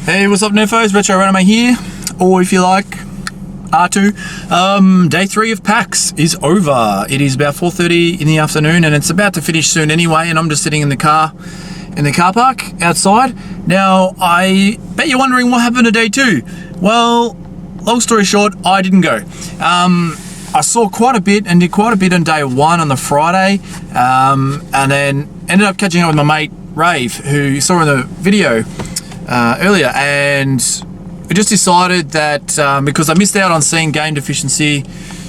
Hey, what's up, Nefos? Retro Anime here, or if you like, R2. Day 3 of PAX is over. It is about 4:30 in the afternoon, and it's about to finish soon anyway, and I'm just sitting in the car park outside. Now, I bet you're wondering what happened to Day 2. Well, long story short, I didn't go. I saw quite a bit and did quite a bit on Day 1 on the Friday, and then ended up catching up with my mate, Rave, who you saw in the video earlier, and we just decided that because I missed out on seeing Game Deficiency,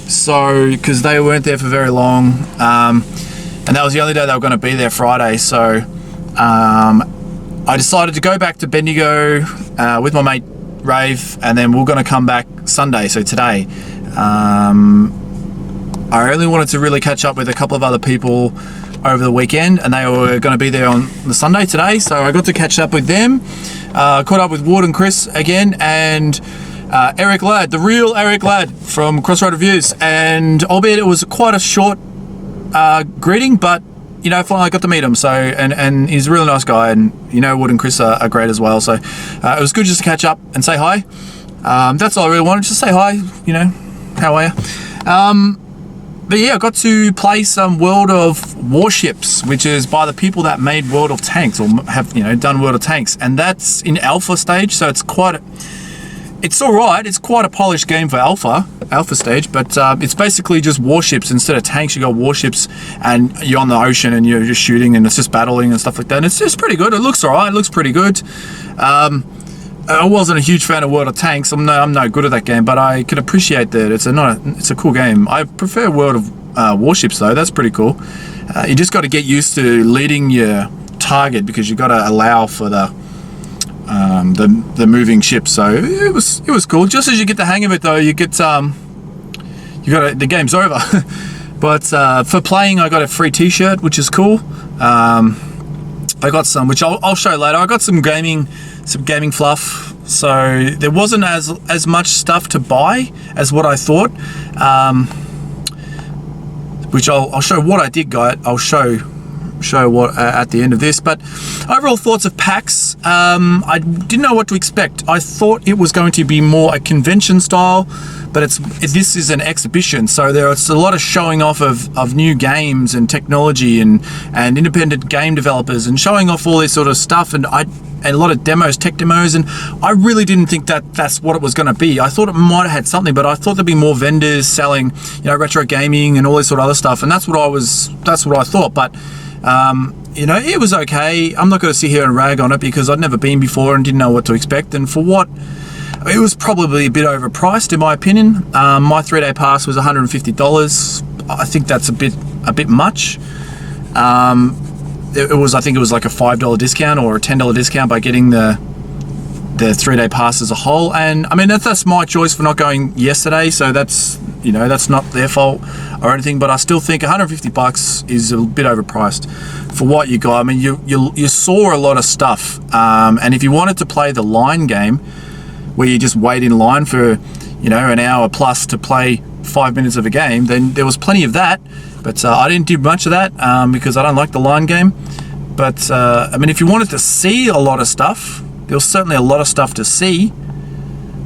so because they weren't there for very long, and that was the only day they were going to be there, Friday, so I decided to go back to Bendigo with my mate Rave, and then we're going to come back Sunday, so today. I only wanted to really catch up with a couple of other people over the weekend, and they were going to be there on the Sunday today, so I got to catch up with them. Caught up with Ward and Chris again, and Eric Ladd, the real Eric Ladd from Crossroad Reviews, and albeit it was quite a short greeting, but you know, finally I got to meet him, so and he's a really nice guy, and you know, Ward and Chris are great as well, so it was good just to catch up and say hi. That's all I really wanted, just say hi, you know, how are you? But yeah, I got to play some World of Warships, which is by the people that made World of Tanks, or have, you know, done World of Tanks, and that's in alpha stage, so it's all right. It's quite a polished game for alpha stage, but it's basically just warships. Instead of tanks, you got warships, and you're on the ocean and you're just shooting, and it's just battling and stuff like that. And it's just pretty good. It looks all right. It looks pretty good. I wasn't a huge fan of World of Tanks. I'm no good at that game, but I could appreciate that it's a cool game. I prefer World of Warships though. That's pretty cool. You just got to get used to leading your target, because you got to allow for the moving ships. So it was cool. Just as you get the hang of it though, the game's over. But for playing, I got a free T-shirt, which is cool. I got some, which I'll show later. I got some gaming fluff, so there wasn't as much stuff to buy as what I thought, which I'll show what I did get. I'll show what at the end of this. But overall thoughts of PAX, I didn't know what to expect. I thought it was going to be more a convention style, but this is an exhibition, so there's a lot of showing off of new games and technology and independent game developers, and showing off all this sort of stuff, and a lot of tech demos, and I really didn't think that's what it was going to be. I thought it might have had something, but I thought there'd be more vendors selling, you know, retro gaming and all this sort of other stuff, and that's what I thought. But you know, it was okay. I'm not going to sit here and rag on it, because I'd never been before and didn't know what to expect, and for what it was, probably a bit overpriced in my opinion. My 3-day pass was $150. I think that's a bit much. I think it was like a $5 discount or a $10 discount by getting the 3-day pass as a whole, and I mean that's my choice for not going yesterday, so that's, you know, that's not their fault or anything, but I still think $150 is a bit overpriced for what you got. I mean, you saw a lot of stuff, and if you wanted to play the line game, where you just wait in line for, you know, an hour plus to play 5 minutes of a game, then there was plenty of that. But I didn't do much of that because I don't like the line game. But I mean, if you wanted to see a lot of stuff, there was certainly a lot of stuff to see.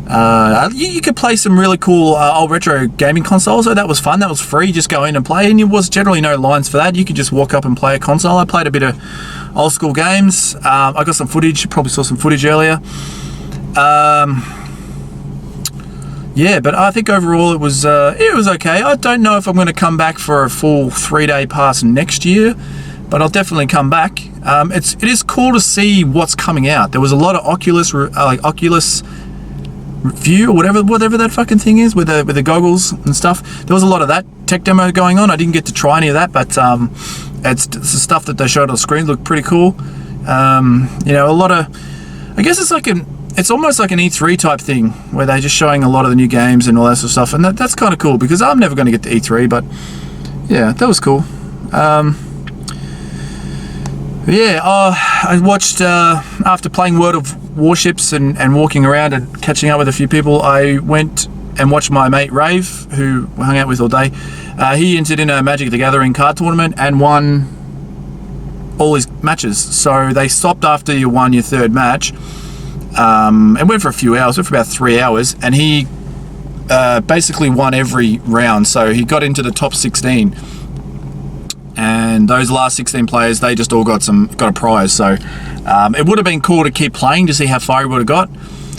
You could play some really cool old retro gaming consoles, so that was fun. That was free. Just go in and play, and there was generally no lines for that. You could just walk up and play a console. I played a bit of old school games. I got some footage. You probably saw some footage earlier. Yeah, but I think overall it was okay. I don't know if I'm going to come back for a full 3-day pass next year, but I'll definitely come back. It is cool to see what's coming out. There was a lot of Oculus View, or whatever that fucking thing is, with the goggles and stuff. There was a lot of that tech demo going on. I didn't get to try any of that, but it's the stuff that they showed on the screen looked pretty cool. You know, a lot of, I guess it's almost like an E3 type thing, where they're just showing a lot of the new games and all that sort of stuff, and that's kind of cool, because I'm never going to get to E3, but yeah, that was cool. Yeah, I watched, after playing World of Warships and walking around and catching up with a few people, I went and watched my mate Rave, who we hung out with all day. He entered in a Magic the Gathering card tournament and won all his matches. So they stopped after you won your third match, It went for a few hours, went for about 3 hours, and he basically won every round. So he got into the top 16, and those last 16 players, they just all got a prize. So it would have been cool to keep playing to see how far he would have got,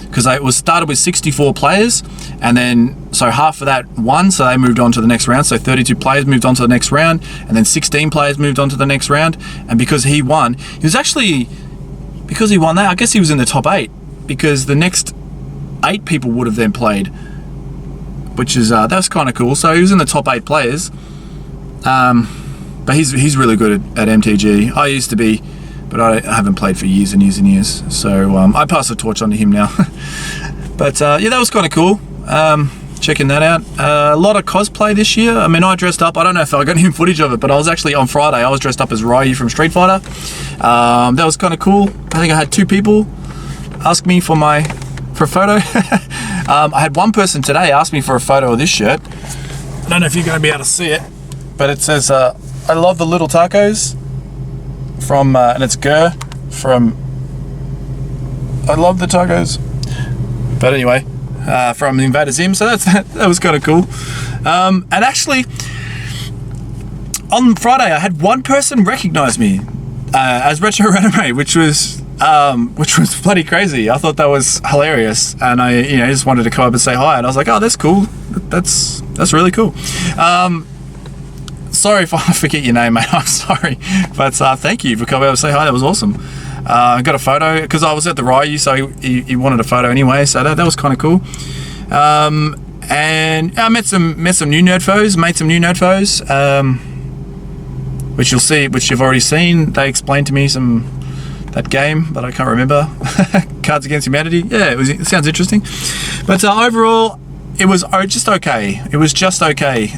because it was started with 64 players, and then so half of that won, so they moved on to the next round. So 32 players moved on to the next round, and then 16 players moved on to the next round. And because he won, because he won that, I guess he was in the top 8, because the next 8 people would have then played, which is that's kind of cool. So he was in the top 8 players, but he's really good at MTG. I used to be, but I haven't played for years and years and years. So I pass the torch on to him now. But yeah, that was kind of cool. Checking that out. A lot of cosplay this year. I mean, I dressed up. I don't know if I got any footage of it, but I was actually on Friday. I was dressed up as Ryu from Street Fighter. That was kind of cool. I think I had 2 people ask me for a photo. I had one person today ask me for a photo of this shirt. I don't know if you're going to be able to see it, but it says, "I love the little tacos." From and it's Gur from I love the tacos. But anyway, from Invader Zim, so that was kind of cool. And actually, on Friday, I had one person recognize me as Retro Anime, which was bloody crazy. I thought that was hilarious, and I just wanted to come up and say hi, and I was like, oh, that's cool. That's really cool. Sorry if I forget your name, mate. I'm sorry, but thank you for coming over to say hi. That was awesome. I got a photo because I was at the Ryu, so he wanted a photo anyway. So that was kind of cool. And I met some new nerdfos, made some new nerdfos, which you'll see, which you've already seen. They explained to me that game, but I can't remember. Cards Against Humanity. Yeah, it sounds interesting. But overall, it was just okay. It was just okay.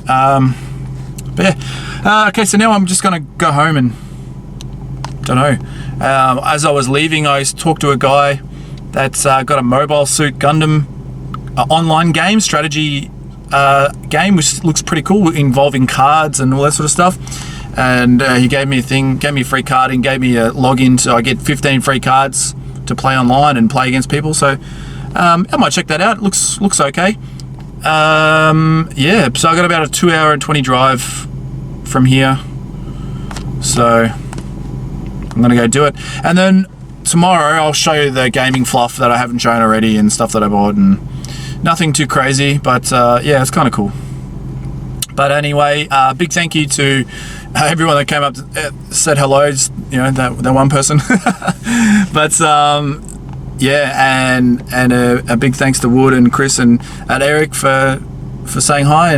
But yeah, okay, so now I'm just gonna go home and don't know. As I was leaving, I talked to a guy that's got a Mobile Suit Gundam online game, strategy game, which looks pretty cool, involving cards and all that sort of stuff. And he gave me a free card, and gave me a login, so I get 15 free cards to play online and play against people. So I might check that out. It looks okay. Yeah, so I got about a 2 hour and 20 drive from here, so I'm gonna go do it, and then tomorrow I'll show you the gaming fluff that I haven't shown already and stuff that I bought, and nothing too crazy, but yeah, it's kind of cool. But anyway, big thank you to everyone that came up to, said hello, that one person. But yeah, and a big thanks to Wood and Chris and Eric for saying hi,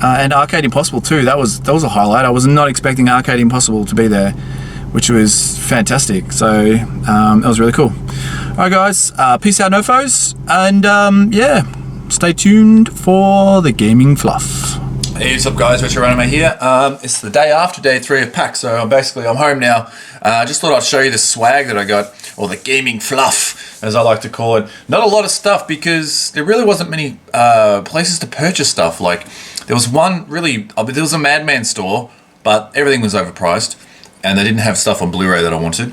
and Arcade Impossible too. That was a highlight. I was not expecting Arcade Impossible to be there, which was fantastic. So that was really cool. Alright guys, peace out nofos, and yeah, stay tuned for the gaming fluff. Hey, what's up guys, Retro Anime here. It's the day after day 3 of PAX, so I'm home now. Just thought I'd show you the swag that I got, or the gaming fluff, as I like to call it. Not a lot of stuff, because there really wasn't many places to purchase stuff. Like, there was there was a Madman store, but everything was overpriced, and they didn't have stuff on Blu-ray that I wanted.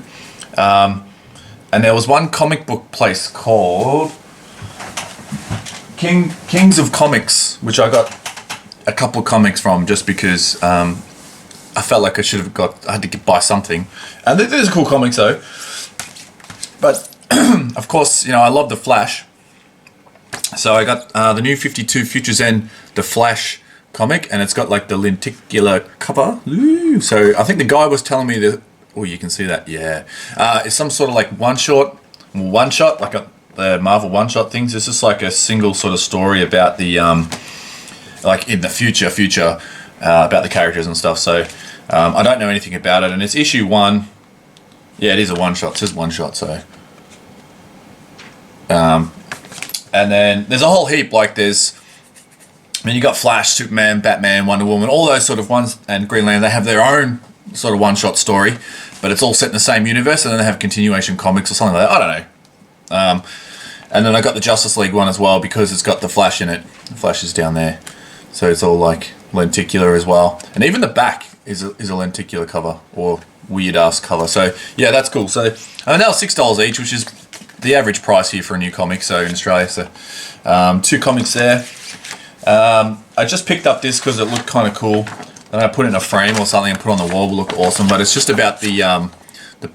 And there was one comic book place called Kings of Comics, which I got a couple of comics from, just because I felt like I had to buy something. And there's cool comics though. But of course, I love the Flash. So I got the new 52 Futures End, the Flash comic, and it's got like the lenticular cover. Ooh. So I think the guy was telling me that. Oh, you can see that. Yeah, it's some sort of like one shot, like the Marvel one shot things. It's just like a single sort of story about the like in the future about the characters and stuff. So I don't know anything about it, and it's issue 1. Yeah, it is a one shot. It says one shot. So and then there's a whole heap. Like you got Flash, Superman, Batman, Wonder Woman, all those sort of ones, and Green Lantern. They have their own sort of one shot story, but it's all set in the same universe, and then they have continuation comics or something like that. I don't know. And then I got the Justice League one as well, because it's got the Flash in it. The Flash is down there, so it's all like lenticular as well. And even the back is a lenticular cover, or weird ass color. So yeah, that's cool. So and that was $6 each, which is the average price here for a new comic. So in Australia, so 2 comics there. I just picked up this because it looked kind of cool, and I put it in a frame or something and put it on the wall. Will look awesome. But it's just about the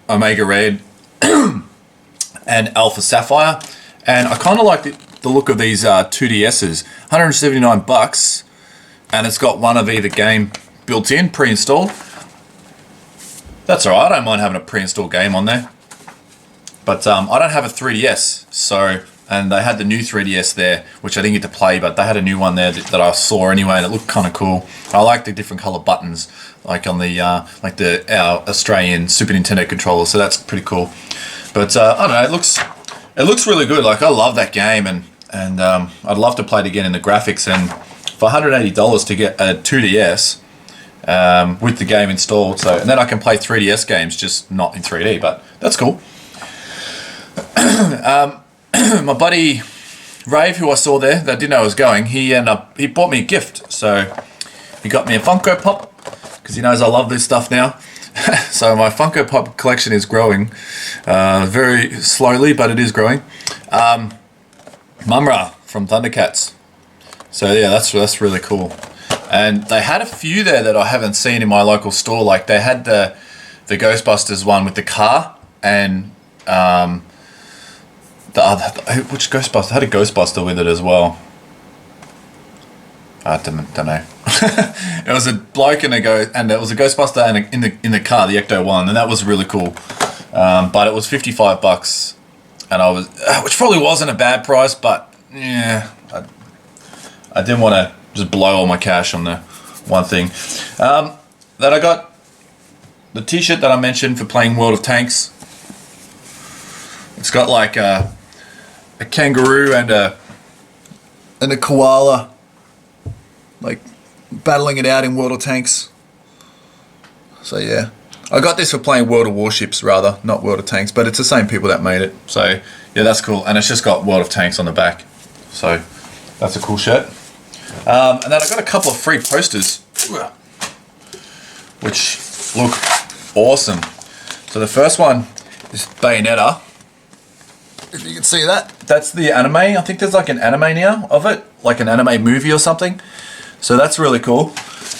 Omega Red and Alpha Sapphire, and I kind of like the look of these 2DSs. $179, and it's got one of either game built in, pre-installed. That's alright, I don't mind having a pre-installed game on there. But I don't have a 3DS, so, and they had the new 3DS there, which I didn't get to play, but they had a new one there that I saw anyway, and it looked kind of cool. I like the different color buttons, like on the our Australian Super Nintendo controller, so that's pretty cool. But I don't know, it looks really good. Like, I love that game, and I'd love to play it again in the graphics. And for $180 to get a 2DS with the game installed, so, and then I can play 3DS games, just not in 3D. But that's cool. My buddy Rave, who I saw there, that didn't know I was going, he bought me a gift. So he got me a Funko Pop because he knows I love this stuff now. So my Funko Pop collection is growing very slowly, but it is growing. Mumra from Thundercats. So yeah, that's really cool. And they had a few there that I haven't seen in my local store. Like they had the Ghostbusters one with the car, and the other, which Ghostbuster had a Ghostbuster with it as well. I don't know. It was a bloke and it was a Ghostbuster and in the car, the Ecto one, and that was really cool. But it was $55, and I was, which probably wasn't a bad price, but yeah, I didn't want to just blow all my cash on the one thing. That I got the T-shirt that I mentioned for playing World of Tanks. It's got like a kangaroo and a koala, like battling it out in World of Tanks. So yeah, I got this for playing World of Warships rather, not World of Tanks, but it's the same people that made it. So yeah, that's cool, and it's just got World of Tanks on the back. So that's a cool shirt. And then I got a couple of free posters, which look awesome. So the first one is Bayonetta. If you can see that, that's the anime. I think there's like an anime now of it, like an anime movie or something. So that's really cool.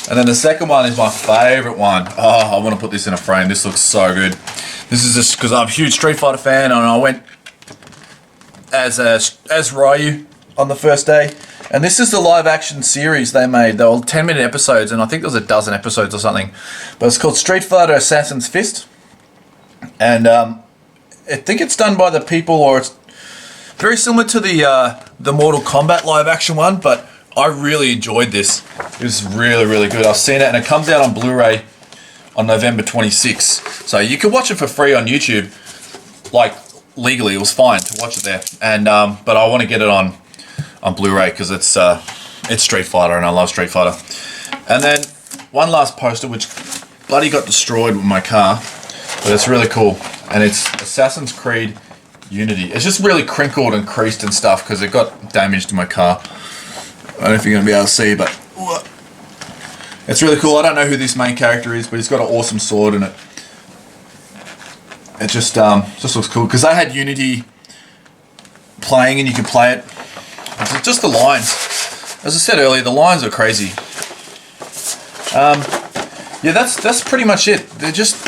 And then the second one is my favorite one. Oh, I want to put this in a frame. This looks so good. This is just because I'm a huge Street Fighter fan, and I went as Ryu on the first day. And this is the live action series they made. They were 10-minute episodes, and I think there was a dozen episodes or something. But it's called Street Fighter Assassin's Fist. And I think it's done by the people, or it's very similar to the Mortal Kombat live action one, but I really enjoyed this. It was really, really good. I've seen it, and it comes out on Blu-ray on November 26th. So you can watch it for free on YouTube, like legally. It was fine to watch it there. And but I want to get it on Blu-ray because it's Street Fighter, and I love Street Fighter. And then one last poster, which bloody got destroyed with my car, but it's really cool. And it's Assassin's Creed Unity. It's just really crinkled and creased and stuff because it got damaged in my car. I don't know if you're going to be able to see, but it's really cool. I don't know who this main character is, but he's got an awesome sword in it. It just looks cool because I had Unity playing, and you can play it. It's just the lines. As I said earlier, the lines are crazy. Yeah, that's pretty much it. There just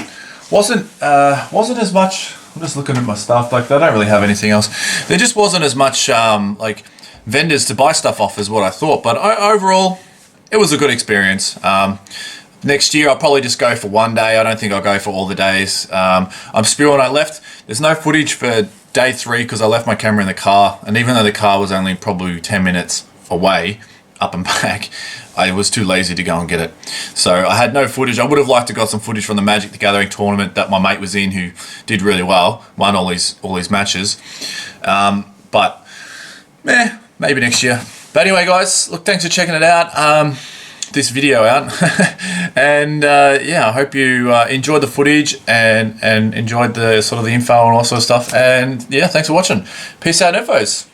wasn't as much. I'm just looking at my stuff. Like, they don't really have anything else. There just wasn't as much like vendors to buy stuff off as what I thought. But overall, it was a good experience. Next year, I'll probably just go for one day. I don't think I'll go for all the days. I'm spewing. I left. There's no footage for day 3 because I left my camera in the car, and even though the car was only probably 10 minutes away up and back, I was too lazy to go and get it. So I had no footage. I would have liked to got some footage from the Magic the Gathering tournament that my mate was in, who did really well, won all his matches. But maybe next year. But anyway, guys, look, thanks for checking it out. This video out. And yeah, I hope you enjoyed the footage and enjoyed the sort of the info and all sort of stuff. And yeah, thanks for watching. Peace out, infos.